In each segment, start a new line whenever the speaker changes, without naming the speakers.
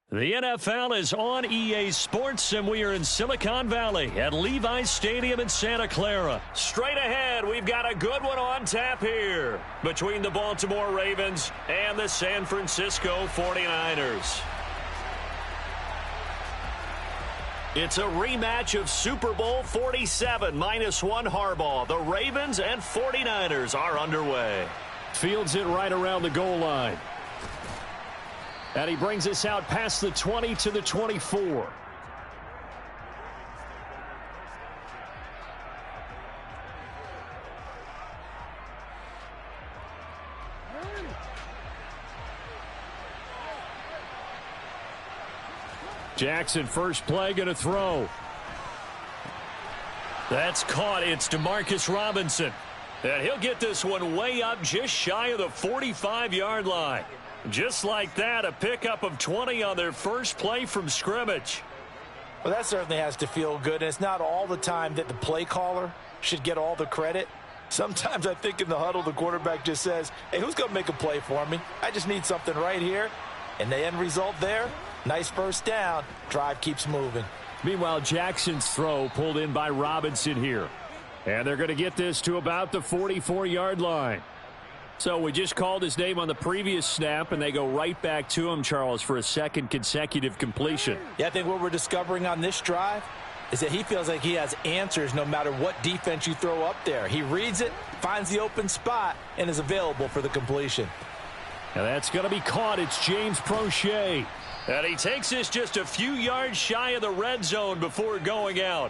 The NFL is on EA Sports, and we are in Silicon Valley at Levi's Stadium in Santa Clara. Straight ahead, we've got a good one on tap here between the Baltimore Ravens and the San Francisco 49ers. It's a rematch of Super Bowl 47 -1 Harbaugh. The Ravens and 49ers are underway.
Fields it right around the goal line. And he brings us out past the 20 to the 24. Jackson, first play, going to throw.
That's caught. It's Demarcus Robinson. And he'll get this one way up just shy of the 45-yard line. Just like that, a pickup of 20 on their first play from scrimmage.
Well, that certainly has to feel good. And it's not all the time that the play caller should get all the credit. Sometimes I think in the huddle, the quarterback just says, hey, who's going to make a play for me? I just need something right here. And the end result there, nice first down. Drive keeps moving.
Meanwhile, Jackson's throw pulled in by Robinson here. And they're going to get this to about the 44-yard line. So we just called his name on the previous snap, and they go right back to him, Charles, for a second consecutive completion.
Yeah, I think what we're discovering on this drive is that he feels like he has answers no matter what defense you throw up there. He reads it, finds the open spot, and is available for the completion.
Now that's going to be caught. It's James Prochet.
And he takes this just a few yards shy of the red zone before going out.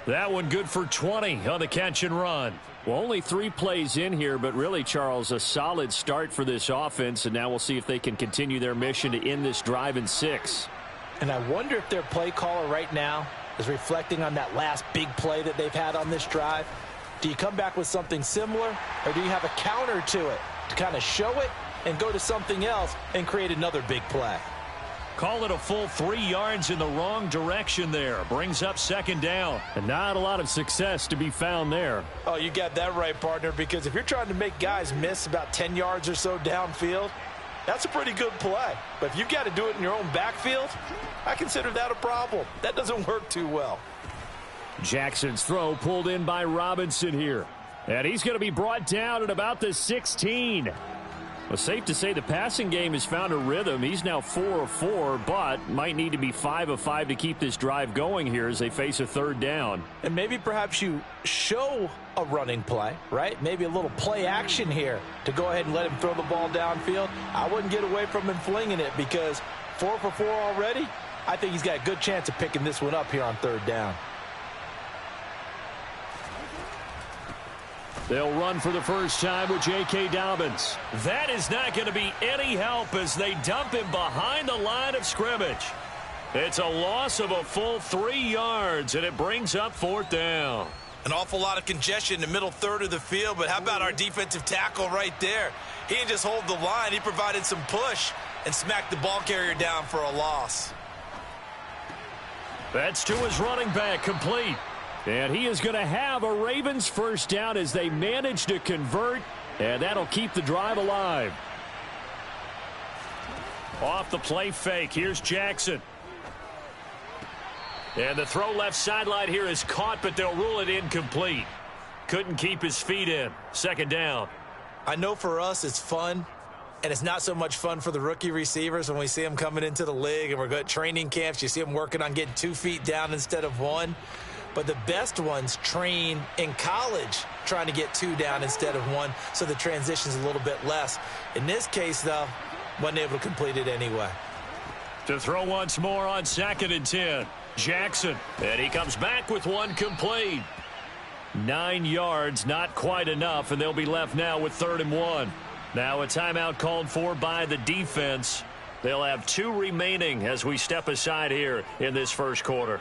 That one good for 20 on the catch and run.
Well, only 3 plays in here, but really, Charles, a solid start for this offense, and now we'll see if they can continue their mission to end this drive in 6.
And I wonder if their play caller right now is reflecting on that last big play that they've had on this drive. Do you come back with something similar, or do you have a counter to it to kind of show it and go to something else and create another big play?
Call it a full 3 yards in the wrong direction there. Brings up second down.
And not a lot of success to be found there.
Oh, you got that right, partner, because if you're trying to make guys miss about 10 yards or so downfield, that's a pretty good play. But if you've got to do it in your own backfield, I consider that a problem. That doesn't work too well.
Jackson's throw pulled in by Robinson here. And he's going to be brought down at about the 16. Well, safe to say the passing game has found a rhythm. He's now 4 of 4, but might need to be 5 of 5 to keep this drive going here as they face a third down.
And maybe perhaps you show a running play, right? Maybe a little play action here to go ahead and let him throw the ball downfield. I wouldn't get away from him flinging it because 4 for 4 already. I think he's got a good chance of picking this one up here on third down.
They'll run for the first time with J.K. Dobbins.
That is not going to be any help as they dump him behind the line of scrimmage. It's a loss of a full 3 yards, and it brings up fourth down.
An awful lot of congestion in the middle third of the field, but how about our defensive tackle right there? He didn't just hold the line. He provided some push and smacked the ball carrier down for a loss.
That's to his running back, complete.
And he is going to have a Ravens first down as they manage to convert, and that'll keep the drive alive.
Off the play fake, here's Jackson. And the throw left sideline here is caught, but they'll rule it incomplete. Couldn't keep his feet in. Second down.
I know for us it's fun, and it's not so much fun for the rookie receivers when we see them coming into the league and we're good at training camps. You see them working on getting 2 feet down instead of 1. But the best ones train in college trying to get 2 down instead of 1, so the transition's a little bit less. In this case, though, wasn't able to complete it anyway.
To throw once more on 2nd and 10. Jackson, and he comes back with one complete. 9 yards, not quite enough, and they'll be left now with 3rd and 1. Now a timeout called for by the defense. They'll have 2 remaining as we step aside here in this first quarter.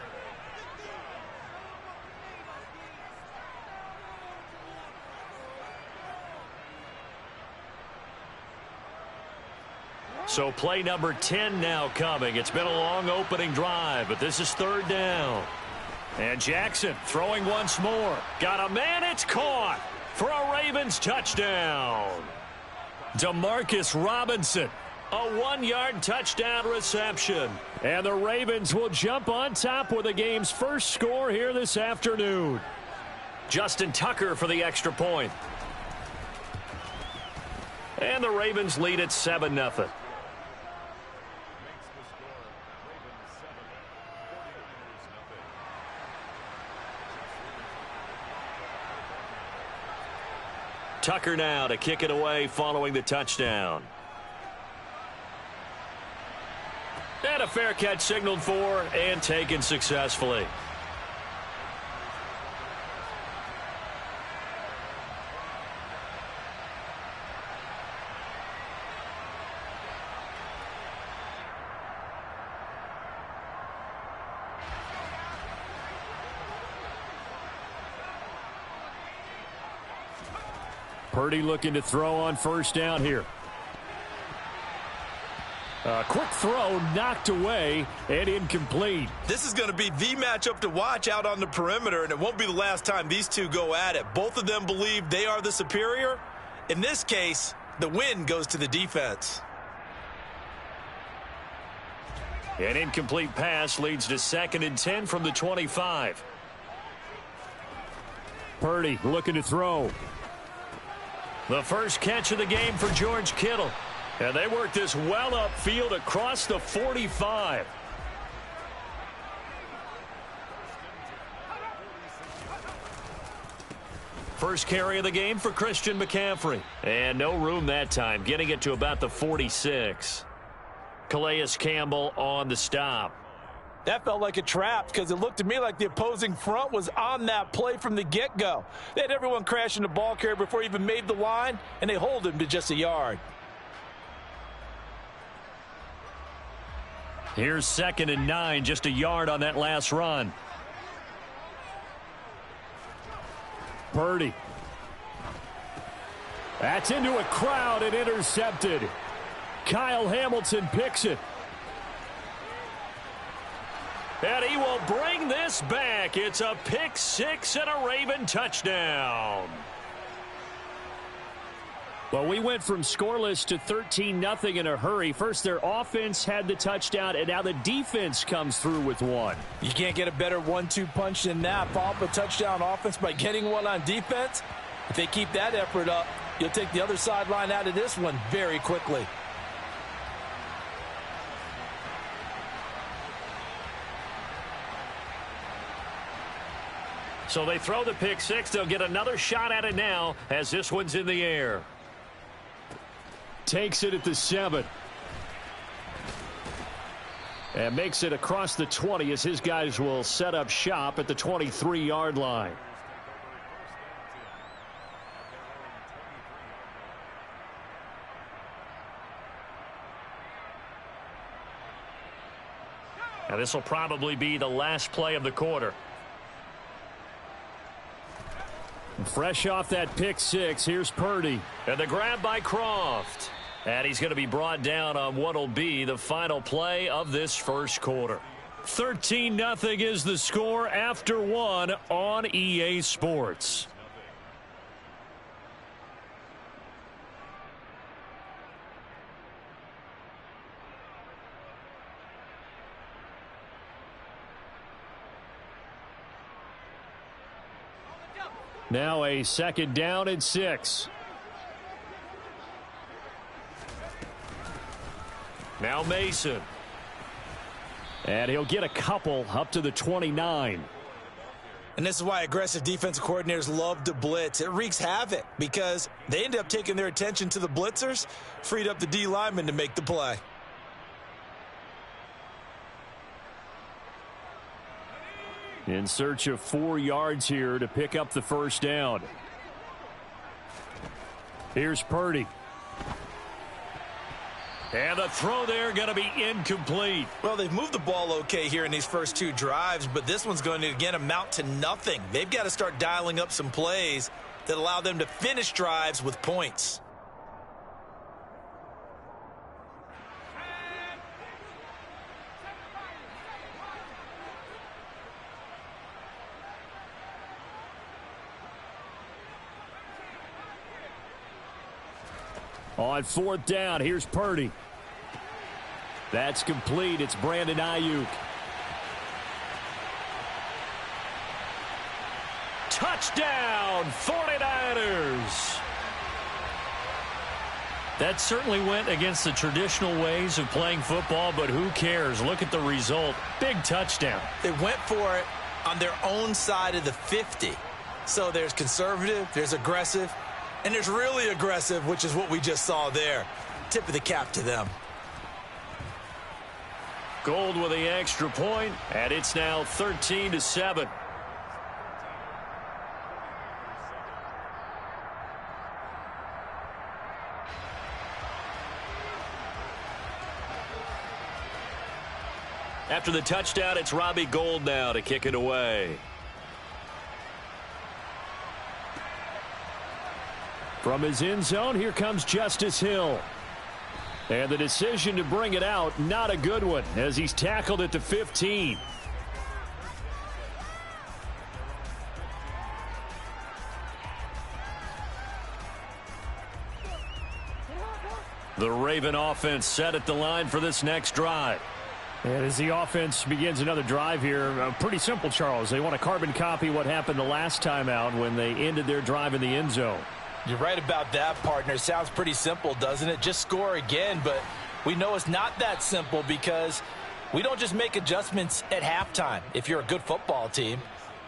So play number 10 now coming. It's been a long opening drive, but this is 3rd down. And Jackson throwing once more. Got a man, it's caught for a Ravens touchdown. Demarcus Robinson A 1-yard touchdown reception.
And the Ravens will jump on top with the game's first score here this afternoon.
Justin Tucker for the extra point. And the Ravens lead at 7-0. Tucker now to kick it away following the touchdown. And a fair catch signaled for and taken successfully.
Purdy looking to throw on first down here. A quick throw knocked away and incomplete.
This is going to be the matchup to watch out on the perimeter, and it won't be the last time these two go at it. Both of them believe they are the superior. In this case, the win goes to the defense.
An incomplete pass leads to 2nd and 10 from the 25.
Purdy looking to throw.
The first catch of the game for George Kittle. And they work this well upfield across the 45. First carry of the game for Christian McCaffrey. And no room that time, getting it to about the 46. Calais Campbell on the stop.
That felt like a trap because it looked to me like the opposing front was on that play from the get-go. They had everyone crashing the ball carrier before he even made the line, and they hold him to just a yard.
Here's 2nd and 9, just a yard on that last run.
Purdy. That's into a crowd and intercepted. Kyle Hamilton picks it.
And he will bring this back. It's a pick six and a Raven touchdown.
Well, we went from scoreless to 13-0 in a hurry. First, their offense had the touchdown, and now the defense comes through with one.
You can't get a better 1-2 punch than that. Follow up a touchdown offense by getting one on defense. If they keep that effort up, you'll take the other sideline out of this one very quickly.
So they throw the pick six. They'll get another shot at it now as this one's in the air.
Takes it at the 7. And makes it across the 20 as his guys will set up shop at the 23-yard line.
Now this will probably be the last play of the quarter.
Fresh off that pick six, here's Purdy.
And the grab by Croft. And he's going to be brought down on what will be the final play of this first quarter. 13-0 is the score after one on EA Sports.
Now a 2nd down and 6.
Now Mason.
And he'll get a couple up to the 29.
And this is why aggressive defensive coordinators love to blitz. It wreaks havoc because they end up taking their attention to the blitzers, freed up the D lineman to make the play.
In search of 4 yards here to pick up the first down. Here's Purdy.
And the throw there going to be incomplete.
Well, they've moved the ball okay here in these first 2 drives, but this one's going to, again, amount to nothing. They've got to start dialing up some plays that allow them to finish drives with points.
On 4th down, here's Purdy. That's complete. It's Brandon Ayuk. Touchdown, 49ers.
That certainly went against the traditional ways of playing football, but who cares? Look at the result. Big touchdown.
They went for it on their own side of the 50. So there's conservative, there's aggressive, and there's really aggressive, which is what we just saw there. Tip of the cap to them.
Gold with the extra point, and it's now 13-7. After the touchdown, it's Robbie Gould now to kick it away.
From his end zone, here comes Justice Hill. And the decision to bring it out, not a good one, as he's tackled at the 15.
The Raven offense set at the line for this next drive.
And as the offense begins another drive here, pretty simple, Charles. They want to carbon copy what happened the last time out when they ended their drive in the end zone.
You're right about that, partner. Sounds pretty simple, doesn't it? Just score again, but we know it's not that simple because we don't just make adjustments at halftime. If you're a good football team,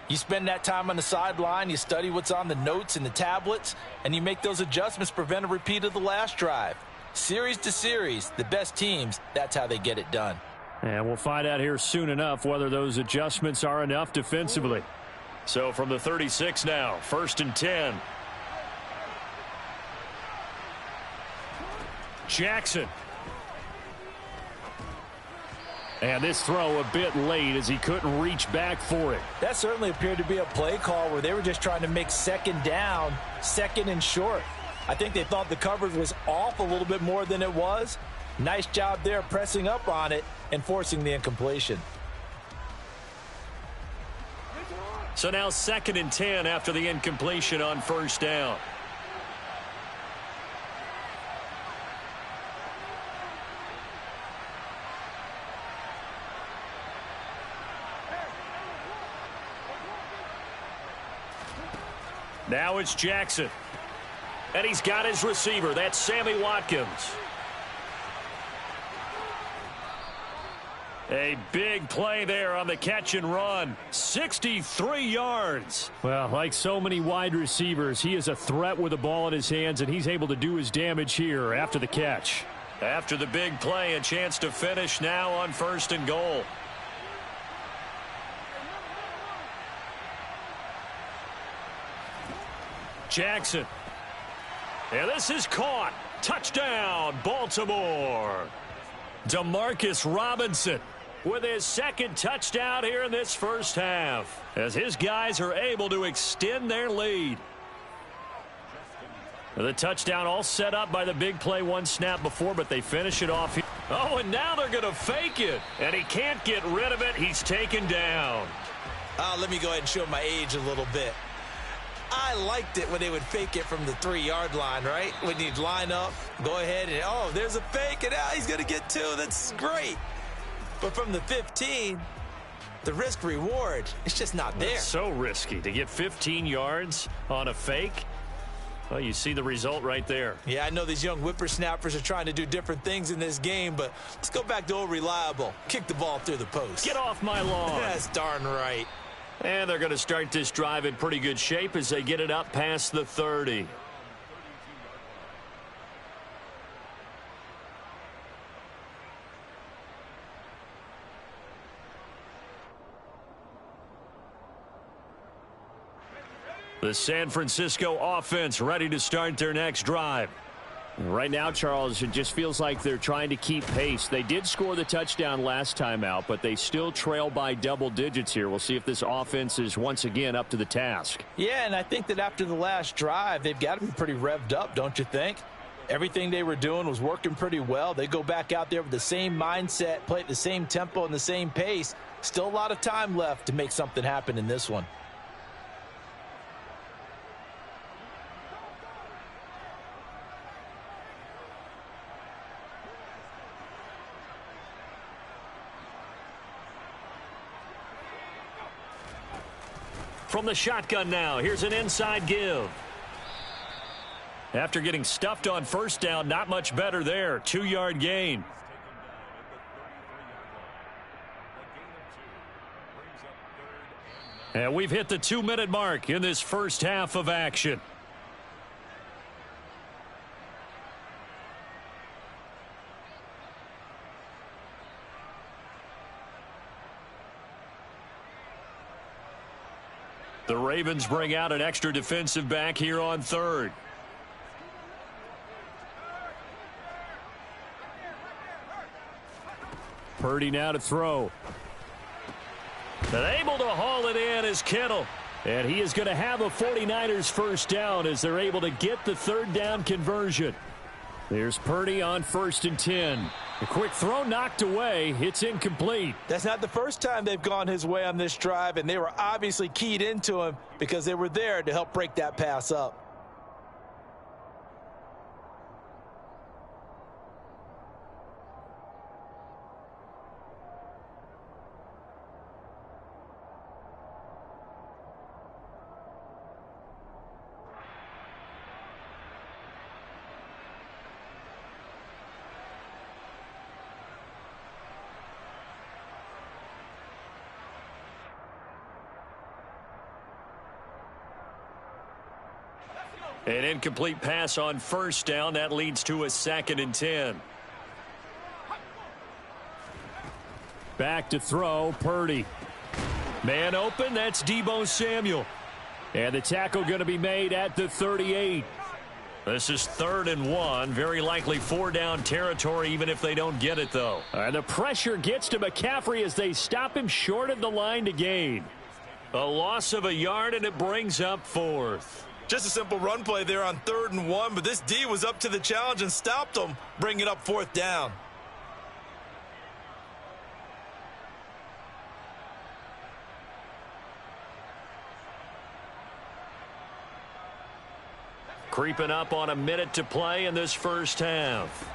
you spend that time on the sideline, you study what's on the notes and the tablets, and you make those adjustments, prevent a repeat of the last drive. Series to series, the best teams, that's how they get it done.
And we'll find out here soon enough whether those adjustments are enough defensively.
So from the 36 now, 1st and 10. Jackson.
And this throw a bit late as he couldn't reach back for it.
That certainly appeared to be a play call where they were just trying to make second down, second and short. I think they thought the coverage was off a little bit more than it was. Nice job there pressing up on it and forcing the incompletion.
So now 2nd and 10 after the incompletion on 1st down. Now it's Jackson. And he's got his receiver. That's Sammy Watkins. A big play there on the catch and run. 63 yards.
Well, like so many wide receivers, he is a threat with the ball in his hands, and he's able to do his damage here after the catch.
After the big play, a chance to finish now on 1st and goal. Jackson. And this is caught. Touchdown, Baltimore. Demarcus Robinson with his 2nd touchdown here in this first half, as his guys are able to extend their lead. The touchdown all set up by the big play one snap before, but they finish it off here. Oh, and now they're going to fake it, and he can't get rid of it. He's taken down.
Let me go ahead and show my age a little bit. I liked it when they would fake it from the 3-yard line, right? When you'd line up, go ahead and, oh, there's a fake, and he's going to get 2. That's great. But from the 15, the risk-reward, it's just not there.
It's so risky to get 15 yards on a fake. Well, you see the result right there.
Yeah, I know these young whippersnappers are trying to do different things in this game, but let's go back to old reliable. Kick the ball through the post.
Get off my lawn.
That's darn right.
And they're going to start this drive in pretty good shape as they get it up past the 30. The San Francisco offense ready to start their next drive.
Right now, Charles, it just feels like they're trying to keep pace. They did score the touchdown last time out, but they still trail by double digits here. We'll see if this offense is once again up to the task.
Yeah, and I think that after the last drive, they've got to be pretty revved up, don't you think? Everything they were doing was working pretty well. They go back out there with the same mindset, play at the same tempo and the same pace. Still a lot of time left to make something happen in this one.
From the shotgun now, here's an inside give. After getting stuffed on first down, not much better there. 2-yard gain. And we've hit the 2-minute mark in this first half of action. The Ravens bring out an extra defensive back here on third.
Purdy now to throw.
And able to haul it in is Kittle.
And he is going to have a 49ers first down as they're able to get the third down conversion. There's Purdy on 1st and 10. A quick throw knocked away. It's incomplete.
That's not the first time they've gone his way on this drive, and they were obviously keyed into him because they were there to help break that pass up.
An incomplete pass on first down. That leads to a 2nd and 10.
Back to throw, Purdy.
Man open, that's Deebo Samuel.
And the tackle going to be made at the 38.
This is 3rd and 1. Very likely 4-down territory, even if they don't get it, though.
And the pressure gets to McCaffrey as they stop him short of the line to gain.
A loss of a yard, and it brings up 4th.
Just a simple run play there on 3rd and 1, but this D was up to the challenge and stopped them, bringing up 4th down.
Creeping up on a minute to play in this first half.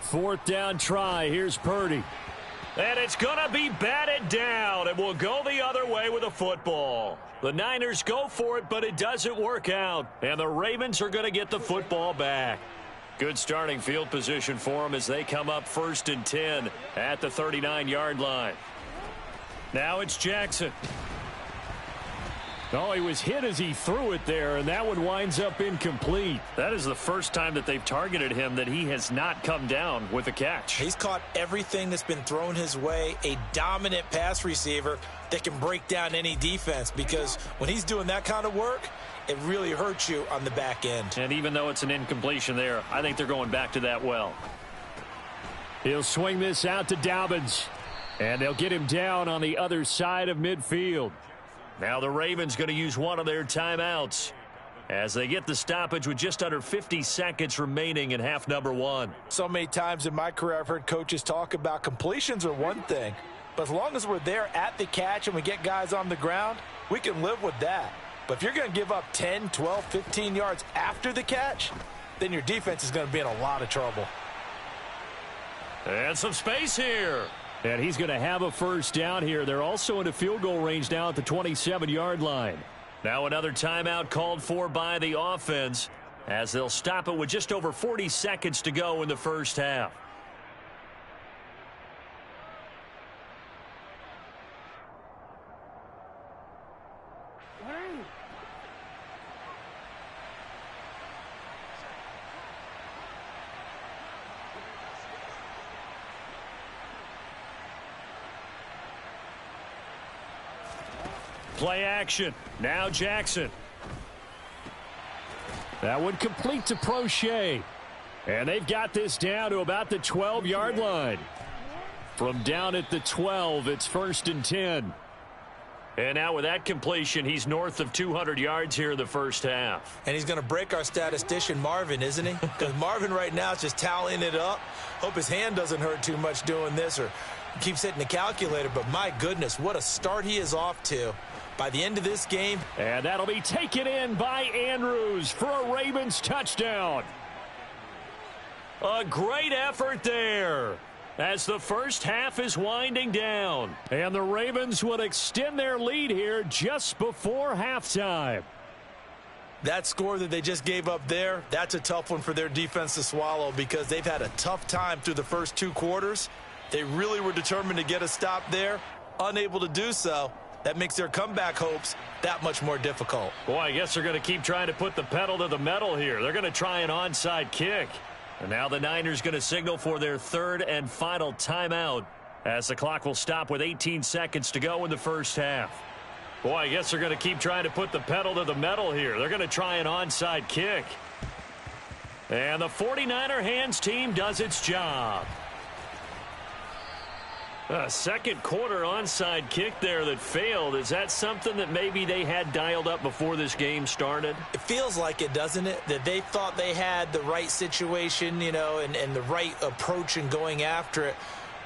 4th down try. Here's Purdy.
And it's going to be batted down. It will go the other way with a football. The Niners go for it, but it doesn't work out. And the Ravens are going to get the football back. Good starting field position for them as they come up 1st and 10 at the 39-yard line. Now it's Jackson.
Oh, he was hit as he threw it there, and that one winds up incomplete.
That is the first time that they've targeted him that he has not come down with a catch.
He's caught everything that's been thrown his way. A dominant pass receiver that can break down any defense, because when he's doing that kind of work, it really hurts you on the back end.
And even though it's an incompletion there, I think they're going back to that well.
He'll swing this out to Dobbins, and they'll get him down on the other side of midfield.
Now the Ravens going to use one of their timeouts as they get the stoppage with just under 50 seconds remaining in half number 1.
So many times in my career I've heard coaches talk about completions are one thing, but as long as we're there at the catch and we get guys on the ground, we can live with that. But if you're going to give up 10, 12, 15 yards after the catch, then your defense is going to be in a lot of trouble.
And some space here.
And he's going to have a first down here. They're also in a field goal range now at the 27-yard line.
Now another timeout called for by the offense as they'll stop it with just over 40 seconds to go in the first half. Play action. Now Jackson.
That one complete to Prochet. And they've got this down to about the 12-yard line. From down at the 12, it's 1st and 10.
And now with that completion, he's north of 200 yards here in the first half.
And he's going to break our statistician Marvin, isn't he? Because Marvin right now is just tallying it up. Hope his hand doesn't hurt too much doing this or keeps hitting the calculator. But my goodness, what a start he is off to. By the end of this game.
And that'll be taken in by Andrews for a Ravens touchdown.
A great effort there. as the first half is winding down.
And the Ravens would extend their lead here just before halftime.
That score that they just gave up there, that's a tough one for their defense to swallow because they've had a tough time through the first 2 quarters. They really were determined to get a stop there, unable to do so. That makes their comeback hopes that much more difficult.
Boy, I guess they're going to keep trying to put the pedal to the metal here. They're going to try an onside kick. And now the Niners going to signal for their 3rd and final timeout as the clock will stop with 18 seconds to go in the first half. Boy, I guess they're going to keep trying to put the pedal to the metal here. They're going to try an onside kick. And the 49er hands team does its job. A second quarter onside kick there that failed. Is that something that maybe they had dialed up before this game started?
It feels like it, doesn't it? That they thought they had the right situation, you know, and the right approach in going after it.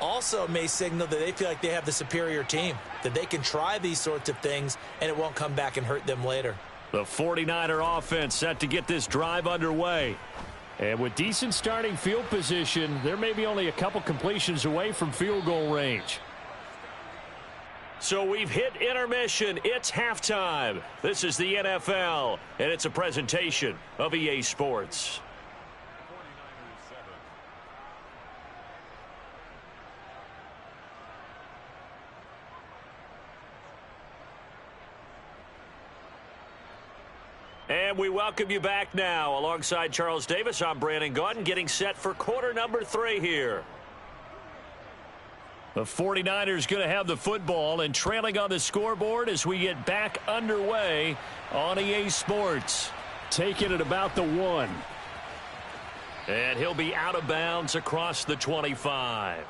Also may signal that they feel like they have the superior team, that they can try these sorts of things and it won't come back and hurt them later.
The 49er offense set to get this drive underway.
And with decent starting field position, they're maybe only a couple completions away from field goal range.
So we've hit intermission. It's halftime. This is the NFL, and it's a presentation of EA Sports. And we welcome you back now. Alongside Charles Davis, I'm Brandon Gaudin, getting set for quarter number 3 here.
The 49ers going to have the football and trailing on the scoreboard as we get back underway on EA Sports. Taking it about the 1.
And he'll be out of bounds across the 25.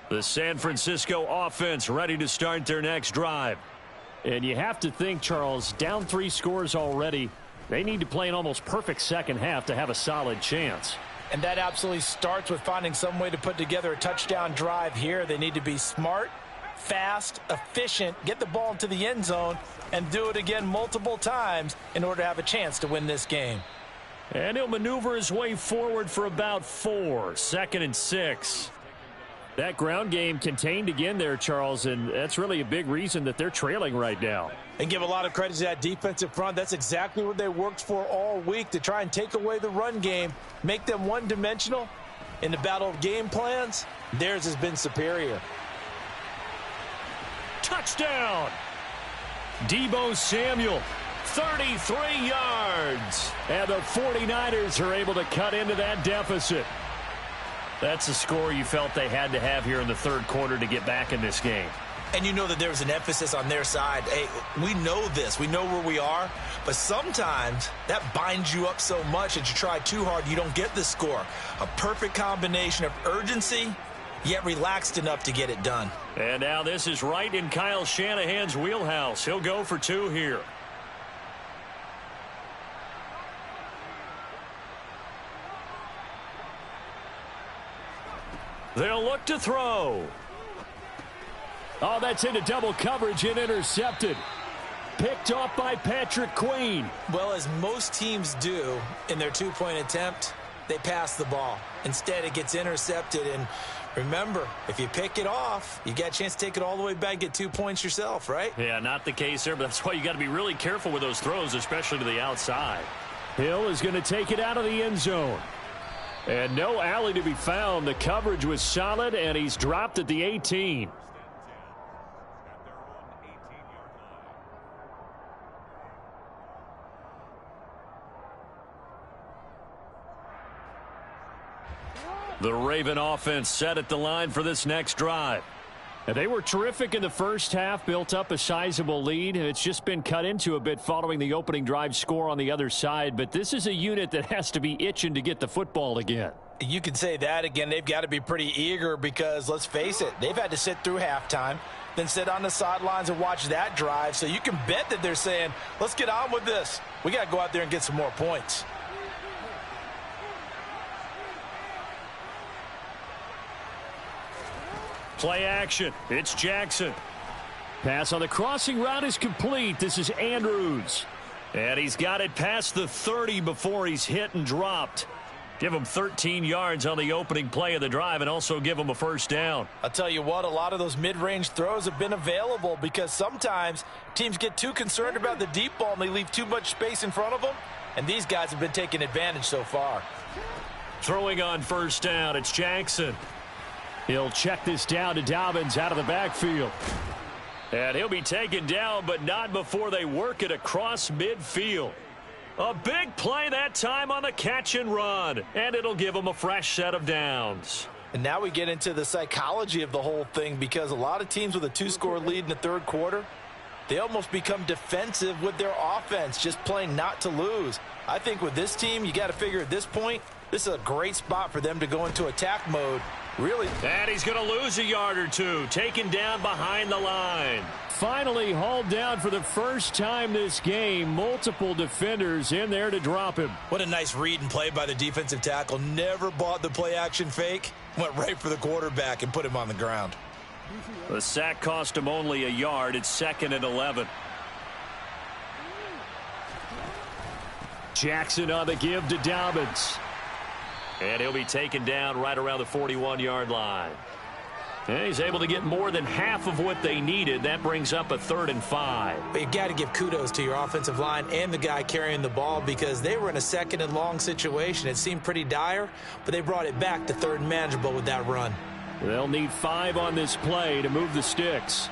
The San Francisco offense ready to start their next drive.
And you have to think, Charles, down 3 scores already. They need to play an almost perfect second half to have a solid chance.
And that absolutely starts with finding some way to put together a touchdown drive here. They need to be smart, fast, efficient, get the ball into the end zone, and do it again multiple times in order to have a chance to win this game.
And he'll maneuver his way forward for about 4. 2nd and 6. That ground game contained again there, Charles, and that's really a big reason that they're trailing right now.
And give a lot of credit to that defensive front. That's exactly what they worked for all week, to try and take away the run game, make them one-dimensional. In the battle of game plans, theirs has been superior.
Touchdown! Deebo Samuel, 33 yards. And the 49ers are able to cut into that deficit.
That's a score you felt they had to have here in the 3rd quarter to get back in this game.
And you know that there was an emphasis on their side. Hey, we know this. We know where we are. But sometimes that binds you up so much that you try too hard, you don't get the score. A perfect combination of urgency, yet relaxed enough to get it done.
And now this is right in Kyle Shanahan's wheelhouse. He'll go for 2 here. They'll look to throw.
Oh, that's into double coverage and intercepted. Picked off by Patrick Queen.
Well, as most teams do in their 2-point attempt, they pass the ball. Instead, it gets intercepted. And remember, if you pick it off, you got a chance to take it all the way back, get 2 points yourself, right?
Yeah, not the case there, but that's why you got to be really careful with those throws, especially to the outside.
Hill is going to take it out of the end zone. And no alley to be found. The coverage was solid, and he's dropped at the 18.
The Raven offense set at the line for this next drive.
And they were terrific in the first half, built up a sizable lead. It's just been cut into a bit following the opening drive score on the other side. But this is a unit that has to be itching to get the football again.
You can say that again. They've got to be pretty eager because, let's face it, they've had to sit through halftime, then sit on the sidelines and watch that drive. So you can bet that they're saying, let's get on with this. We got to go out there and get some more points.
Play action. It's Jackson.
Pass on the crossing route is complete. This is Andrews.
And he's got it past the 30 before he's hit and dropped. Give him 13 yards on the opening play of the drive and also give him a first down.
I'll tell you what, a lot of those mid-range throws have been available because sometimes teams get too concerned about the deep ball and they leave too much space in front of them. And these guys have been taking advantage so far.
Throwing on first down, it's Jackson.
He'll check this down to Dobbins out of the backfield.
And he'll be taken down, but not before they work it across midfield. A big play that time on the catch and run, and it'll give them a fresh set of downs.
And now we get into the psychology of the whole thing because a lot of teams with a two-score lead in the third quarter, they almost become defensive with their offense, just playing not to lose. I think with this team, you got to figure at this point, this is a great spot for them to go into attack mode. Really.
And he's going to lose a yard or two, taken down behind the line.
Finally hauled down for the first time this game. Multiple defenders in there to drop him.
What a nice read and play by the defensive tackle. Never bought the play-action fake. Went right for the quarterback and put him on the ground.
The sack cost him only a yard. It's 2nd and 11.
Jackson on the give to Dobbins.
And he'll be taken down right around the 41-yard line. And he's able to get more than half of what they needed. That brings up a 3rd and 5.
But you got to give kudos to your offensive line and the guy carrying the ball because they were in a 2nd and long situation. It seemed pretty dire, but they brought it back to 3rd and manageable with that run.
They'll need 5 on this play to move the sticks.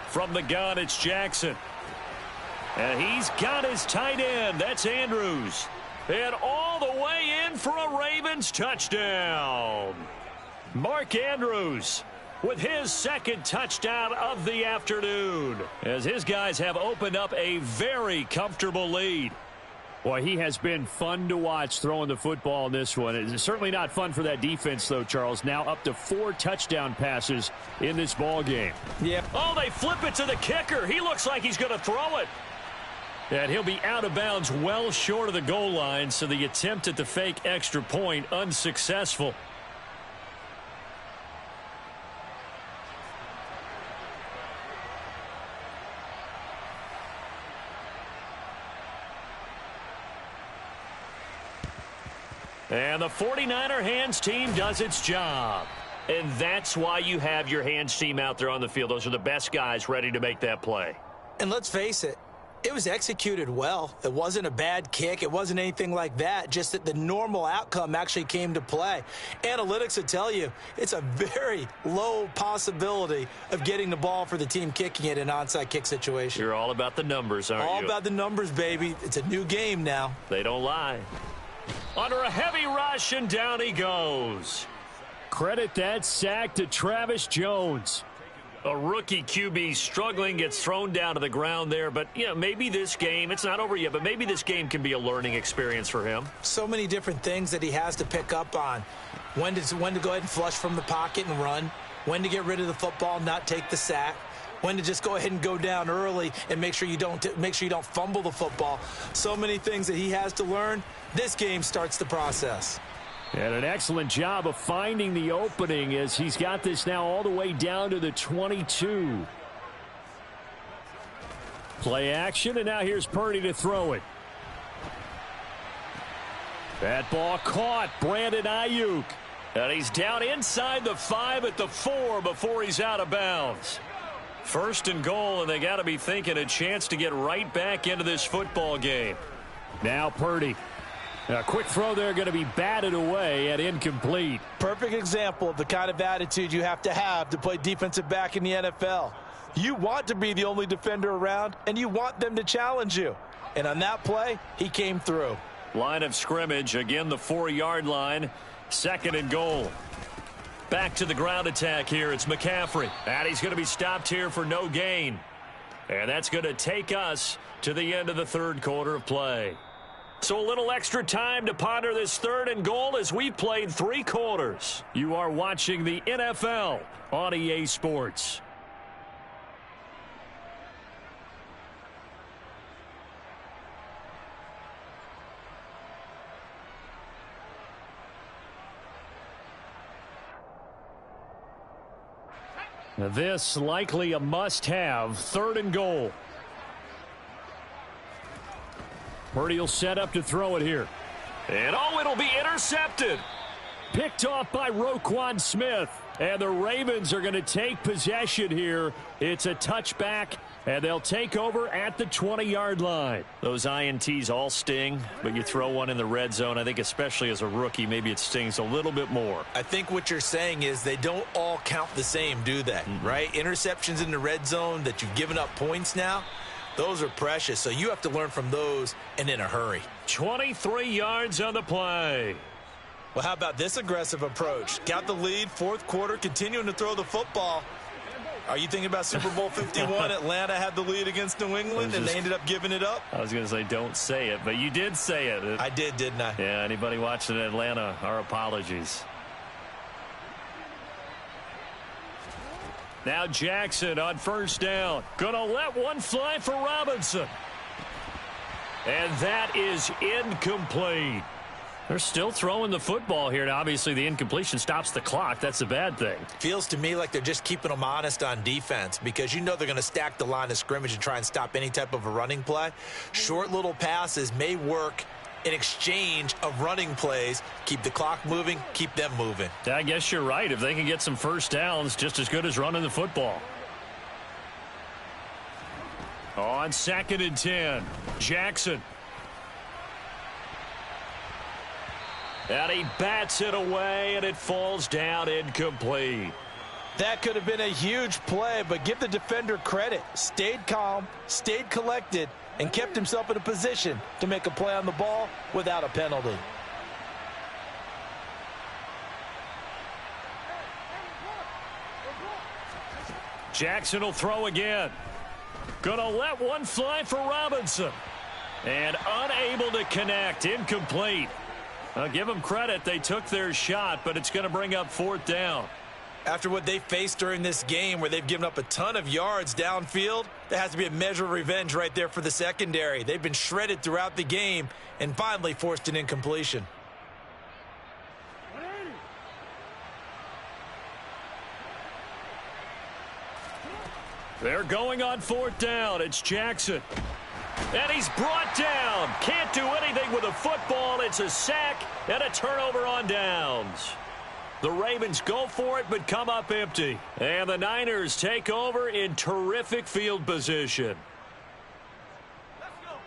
From the gun, it's Jackson. And he's got his tight end. That's Andrews. And all the way in for a Ravens touchdown. Mark Andrews with his 2nd touchdown of the afternoon as his guys have opened up a very comfortable lead.
Boy, he has been fun to watch throwing the football in this one. It's certainly not fun for that defense, though, Charles. Now up to 4 touchdown passes in this ball game.
Yeah.
Oh, they flip it to the kicker. He looks like he's going to throw it. And he'll be out of bounds well short of the goal line, so the attempt at the fake extra point unsuccessful. And the 49er hands team does its job. And that's why you have your hands team out there on the field. Those are the best guys ready to make that play.
And let's face it, it was executed well. It wasn't a bad kick. It wasn't anything like that. Just that the normal outcome actually came to play. Analytics will tell you it's a very low possibility of getting the ball for the team kicking it in an onside kick situation.
You're all about the numbers, aren't you?
All about the numbers, baby. It's a new game now.
They don't lie. Under a heavy rush, and down he goes.
Credit that sack to Travis Jones.
A rookie QB struggling, gets thrown down to the ground there. But, you know, maybe this game, it's not over yet, but maybe this game can be a learning experience for him.
So many different things that he has to pick up on. When to go ahead and flush from the pocket and run. When to get rid of the football, not take the sack. When to just go ahead and go down early and make sure you don't fumble the football. So many things that he has to learn. This game starts the process.
And an excellent job of finding the opening as he's got this now all the way down to the 22. Play action, and now here's Purdy to throw it. That ball caught. Brandon Ayuk.
And he's down inside the 5 at the 4 before he's out of bounds. 1st and goal, and they got to be thinking a chance to get right back into this football game.
Now Purdy. A quick throw there going to be batted away and incomplete.
Perfect example of the kind of attitude you have to play defensive back in the NFL. You want to be the only defender around, and you want them to challenge you. And on that play, he came through.
Line of scrimmage, again the 4-yard line, 2nd and goal. Back to the ground attack here. It's McCaffrey. And he's going to be stopped here for no gain. And that's going to take us to the end of the 3rd quarter of play. So a little extra time to ponder this 3rd and goal as we played 3 quarters. You are watching the NFL on EA Sports.
This likely a must-have, 3rd and goal. Purdy will set up to throw it here.
And it'll be intercepted.
Picked off by Roquan Smith. And the Ravens are going to take possession here. It's a touchback, and they'll take over at the 20-yard line.
Those INTs all sting, but you throw one in the red zone, I think especially as a rookie, maybe it stings a little bit more.
I think what you're saying is they don't all count the same, do they? Right? Interceptions in the red zone that you've given up points now, those are precious. So you have to learn from those and in a hurry.
23 yards on the play.
Well, how about this aggressive approach? Got the lead, 4th quarter, continuing to throw the football. Are you thinking about Super Bowl 51? Atlanta had the lead against New England, and they ended up giving it up?
I was going to say don't say it, but you did say it.
I did, didn't I?
Yeah, anybody watching Atlanta, our apologies. Now Jackson on 1st down. Gonna let one fly for Robinson. And that is incomplete. They're still throwing the football here. Now, obviously, the incompletion stops the clock. That's a bad thing.
Feels to me like they're just keeping them honest on defense because you know they're going to stack the line of scrimmage and try and stop any type of a running play. Short little passes may work in exchange of running plays. Keep the clock moving, keep them moving.
I guess you're right. If they can get some first downs, just as good as running the football. On 2nd and 10, Jackson. And he bats it away, and it falls down incomplete.
That could have been a huge play, but give the defender credit. Stayed calm, stayed collected, and kept himself in a position to make a play on the ball without a penalty.
Jackson will throw again. Gonna let one fly for Robinson. And unable to connect, incomplete. I'll give them credit. They took their shot, but it's going to bring up 4th down.
After what they faced during this game where they've given up a ton of yards downfield, there has to be a measure of revenge right there for the secondary. They've been shredded throughout the game and finally forced an incompletion.
They're going on 4th down. It's Jackson. And he's brought down. Can't do anything with a football. It's a sack and a turnover on downs. The Ravens go for it but come up empty. And the Niners take over in terrific field position.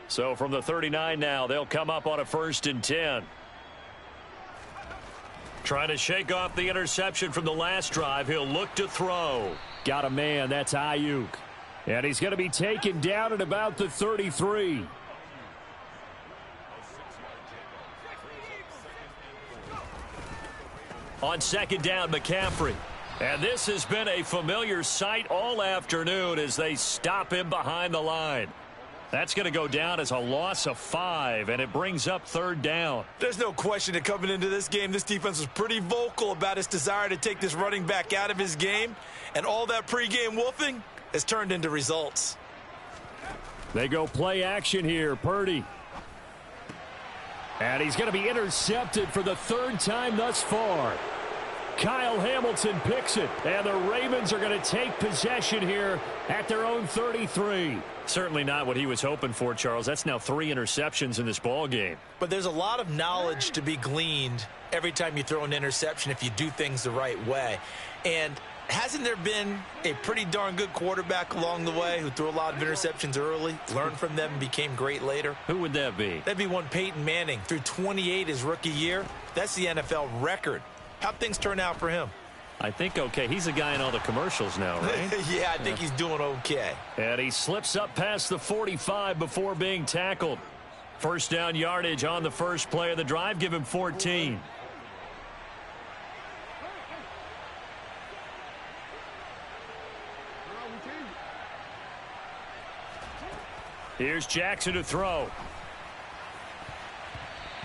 So from the 39 now, they'll come up on a 1st and 10. Trying to shake off the interception from the last drive. He'll look to throw.
Got a man. That's Ayuk. And he's going to be taken down at about the 33.
On 2nd down, McCaffrey. And this has been a familiar sight all afternoon as they stop him behind the line. That's going to go down as a loss of 5, and it brings up 3rd down.
There's no question that coming into this game, this defense was pretty vocal about its desire to take this running back out of his game, and all that pregame wolfing has turned into results.
They go play action here. Purdy. And he's going to be intercepted for the 3rd time thus far. Kyle Hamilton picks it, and the Ravens are going to take possession here at their own 33.
Certainly not what he was hoping for, Charles. That's now 3 interceptions in this ball game.
But there's a lot of knowledge to be gleaned every time you throw an interception if you do things the right way. And hasn't there been a pretty darn good quarterback along the way who threw a lot of interceptions early, learned from them, and became great later?
Who would that be?
That'd be one Peyton Manning. Threw 28 his rookie year. That's the NFL record. How'd things turn out for him?
I think okay. He's a guy in all the commercials now, right?
Yeah, I think he's doing okay.
And he slips up past the 45 before being tackled. 1st down yardage on the first play of the drive. Give him 14. Here's Jackson to throw.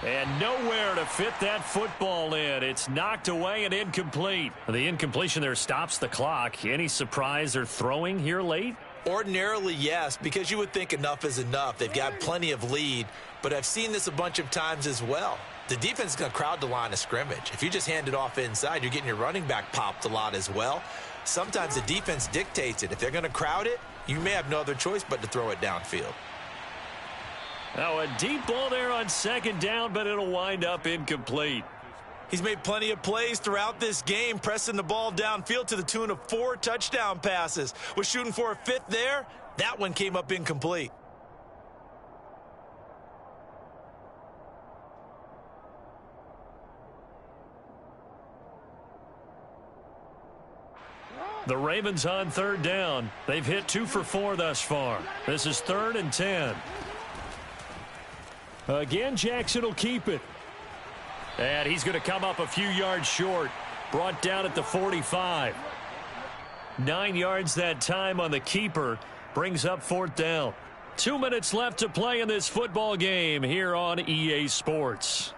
And nowhere to fit that football in. It's knocked away and incomplete. The incompletion there stops the clock. Any surprise they're throwing here late?
Ordinarily, yes, because you would think enough is enough. They've got plenty of lead, but I've seen this a bunch of times as well. the defense is going to crowd the line of scrimmage. If you just hand it off inside, you're getting your running back popped a lot as well. Sometimes the defense dictates it. If they're going to crowd it, you may have no other choice but to throw it downfield.
Now a deep ball there on second down, but it'll wind up incomplete.
He's made plenty of plays throughout this game, pressing the ball downfield to the tune of 4 touchdown passes. Was shooting for a 5th there. That one came up incomplete.
The Ravens on third down. They've hit 2 for 4 thus far. This is 3rd and 10. Again, Jackson will keep it. And he's going to come up a few yards short. Brought down at the 45. 9 yards that time on the keeper. Brings up 4th down. 2 minutes left to play in this football game here on EA Sports.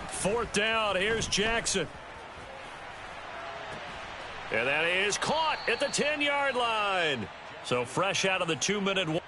Fourth down, here's Jackson. And that is caught at the 10-yard line. So fresh out of the 2-minute